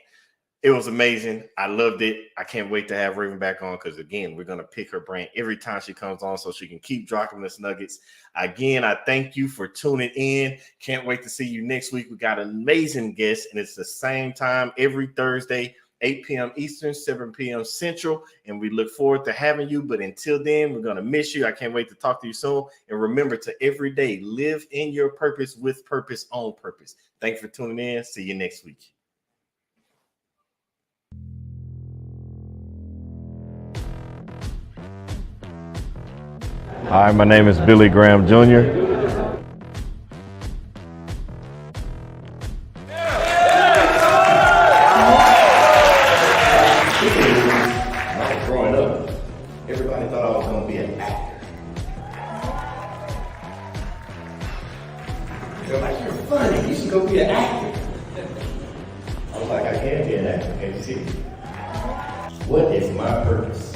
it was amazing. I loved it. I can't wait to have Raven back on, because, again, we're going to pick her brain every time she comes on so she can keep dropping us nuggets. Again, I thank you for tuning in. Can't wait to see you next week. We got an amazing guest, and it's the same time every Thursday, 8 p.m. Eastern, 7 p.m. Central, and we look forward to having you. But until then, we're going to miss you. I can't wait to talk to you soon. And remember to every day live in your purpose, with purpose, on purpose. Thanks for tuning in. See you next week. Hi, my name is Billy Graham Jr. Growing up, everybody thought I was going to be an actor. They're like, you're funny, you should go be an actor. I was like, I can't be an actor, can't you see? What is my purpose?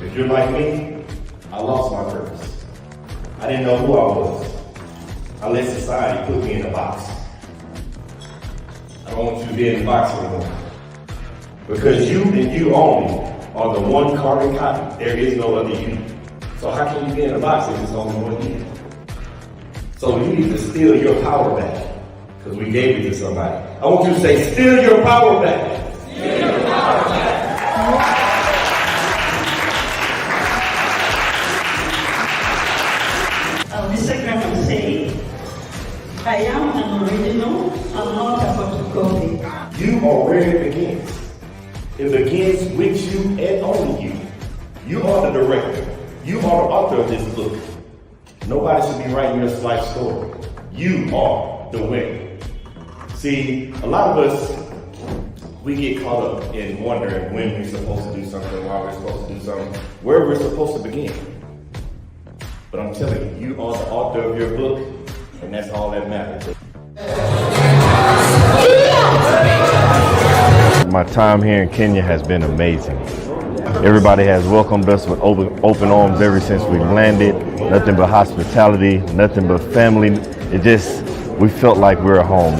If you're like me, I lost my purpose. I didn't know who I was. I let society put me in a box. I don't want you to be in the box anymore. Because you and you only are the one carbon copy. There is no other you. So how can you be in a box if it's only one you? So you need to steal your power back. Because we gave it to somebody. I want you to say, steal your power back. Steal your power back. Mr. Graham said, I am an original, I'm not a photocopy. You are where it begins. It begins with you and only you. You are the director. You are the author of this book. Nobody should be writing your life story. You are the winner. See, a lot of us, we get caught up in wondering when we're supposed to do something, why we're supposed to do something, where we're supposed to begin. But I'm telling you, you are the author of your book, and that's all that matters. My time here in Kenya has been amazing. Everybody has welcomed us with open arms ever since we landed. Nothing but hospitality, nothing but family. We felt like we were home.